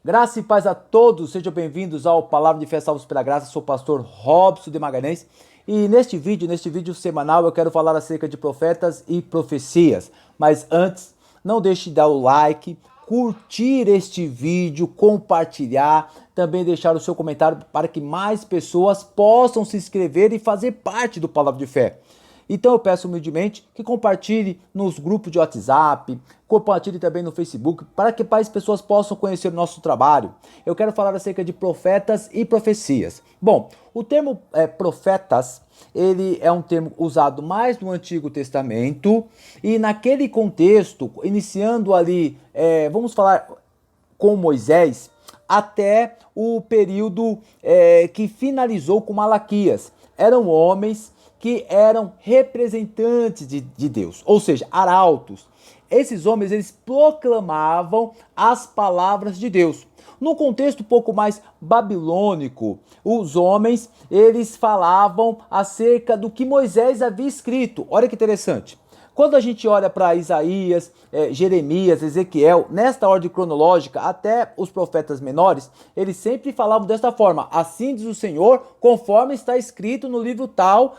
Graça e paz a todos, sejam bem-vindos ao Palavra de Fé Salvos pela Graça. Sou o pastor Robson de Magalhães e neste vídeo semanal eu quero falar acerca de profetas e profecias. Mas antes, não deixe de dar o like, curtir este vídeo, compartilhar, também deixar o seu comentário para que mais pessoas possam se inscrever e fazer parte do Palavra de Fé. Então eu peço humildemente que compartilhe nos grupos de WhatsApp, compartilhe também no Facebook, para que mais pessoas possam conhecer o nosso trabalho. Eu quero falar acerca de profetas e profecias. Bom, o termo profetas, ele é um termo usado mais no Antigo Testamento, e naquele contexto, iniciando ali, vamos falar com Moisés, até o período que finalizou com Malaquias. Eram homens que eram representantes de Deus, ou seja, arautos. Esses homens, eles proclamavam as palavras de Deus. No contexto um pouco mais babilônico, os homens, eles falavam acerca do que Moisés havia escrito. Olha que interessante. Quando a gente olha para Isaías, Jeremias, Ezequiel, nesta ordem cronológica, até os profetas menores, eles sempre falavam desta forma: assim diz o Senhor, conforme está escrito no livro tal,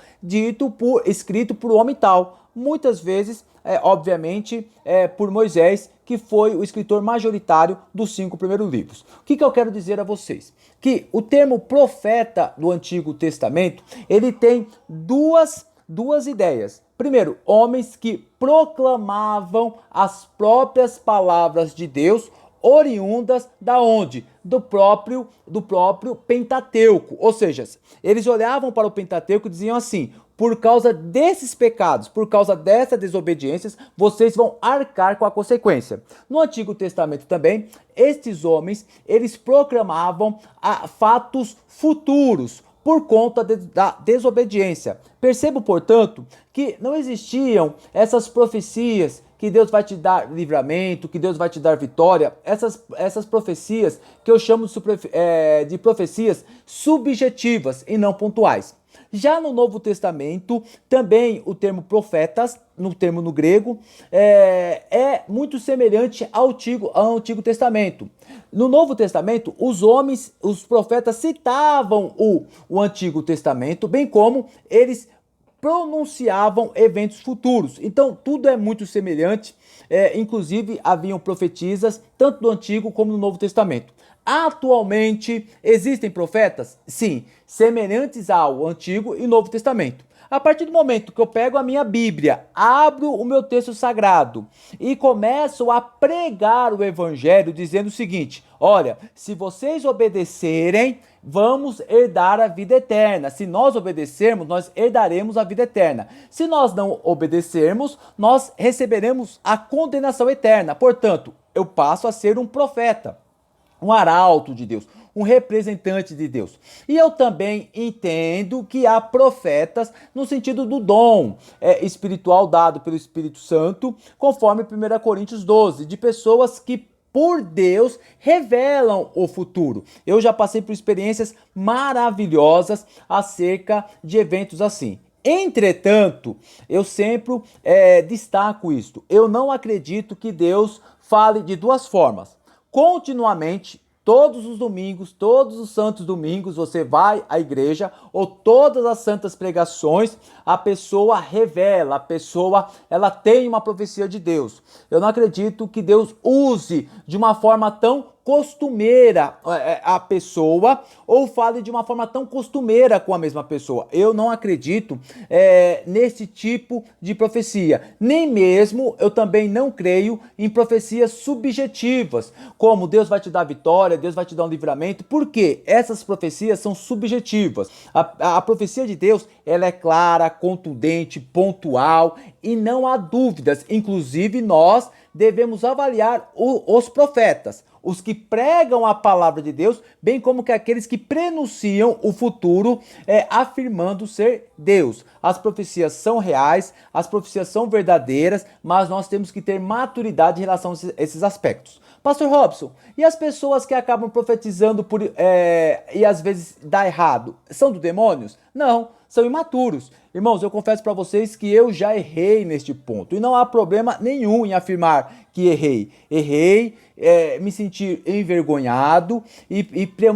escrito por homem tal. Muitas vezes, obviamente, por Moisés, que foi o escritor majoritário dos 5 primeiros livros. O que eu quero dizer a vocês? Que o termo profeta do Antigo Testamento, ele tem duas ideias. Primeiro, homens que proclamavam as próprias palavras de Deus, oriundas da onde? Do próprio Pentateuco. Ou seja, eles olhavam para o Pentateuco e diziam assim: por causa desses pecados, por causa dessas desobediências, vocês vão arcar com a consequência. No Antigo Testamento também, estes homens, eles proclamavam fatos futuros, por conta da desobediência. Percebo, portanto, que não existiam essas profecias que Deus vai te dar livramento, que Deus vai te dar vitória, essas profecias que eu chamo de profecias subjetivas e não pontuais. Já no Novo Testamento, também o termo profetas, no grego, é muito semelhante ao Antigo Testamento. No Novo Testamento, os profetas citavam o Antigo Testamento, bem como eles pronunciavam eventos futuros. Então, tudo é muito semelhante, inclusive haviam profetisas, tanto do Antigo como no Novo Testamento. Atualmente, existem profetas? Sim, semelhantes ao Antigo e Novo Testamento. A partir do momento que eu pego a minha Bíblia, abro o meu texto sagrado e começo a pregar o Evangelho dizendo o seguinte: olha, se vocês obedecerem, vamos herdar a vida eterna. Se nós obedecermos, nós herdaremos a vida eterna. Se nós não obedecermos, nós receberemos a condenação eterna. Portanto, eu passo a ser um profeta, um arauto de Deus, um representante de Deus. E eu também entendo que há profetas no sentido do dom espiritual dado pelo Espírito Santo, conforme 1 Coríntios 12, de pessoas que por Deus revelam o futuro. Eu já passei por experiências maravilhosas acerca de eventos assim. Entretanto, eu sempre destaco isto. Eu não acredito que Deus fale de duas formas. Continuamente, todos os domingos, todos os santos domingos, você vai à igreja, ou todas as santas pregações, a pessoa revela, ela tem uma profecia de Deus. Eu não acredito que Deus use de uma forma tão costumeira a pessoa, ou fale de uma forma tão costumeira com a mesma pessoa. Eu não acredito nesse tipo de profecia. Nem mesmo, eu também não creio em profecias subjetivas, como Deus vai te dar vitória, Deus vai te dar um livramento, porque essas profecias são subjetivas. A profecia de Deus, ela é clara, contundente, pontual, e não há dúvidas. Inclusive, nós devemos avaliar os profetas, os que pregam a palavra de Deus, bem como que aqueles que prenunciam o futuro, afirmando ser Deus. As profecias são reais, as profecias são verdadeiras, mas nós temos que ter maturidade em relação a esses aspectos. Pastor Robson, e as pessoas que acabam profetizando e às vezes dá errado, são do demônios? Não, são imaturos. Irmãos, eu confesso para vocês que eu já errei neste ponto e não há problema nenhum em afirmar que errei. Errei, me senti envergonhado e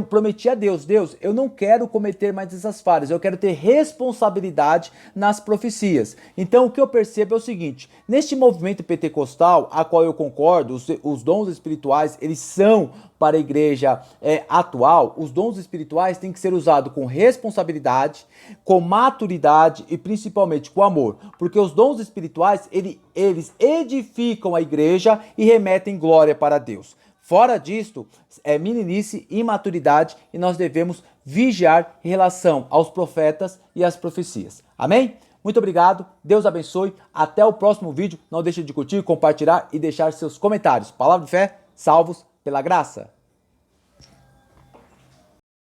prometi a Deus, Deus, eu não quero cometer mais essas falhas, eu quero ter responsabilidade nas profecias. Então o que eu percebo é o seguinte, neste movimento pentecostal, a qual eu concordo, os dons espirituais, eles são para a igreja atual, os dons espirituais têm que ser usados com responsabilidade, com maturidade e principalmente com amor, porque os dons espirituais, eles edificam a igreja e remetem glória para Deus. Fora disto, é meninice, imaturidade e nós devemos vigiar em relação aos profetas e às profecias. Amém? Muito obrigado, Deus abençoe, até o próximo vídeo, não deixe de curtir, compartilhar e deixar seus comentários. Palavra de fé, salvos pela graça.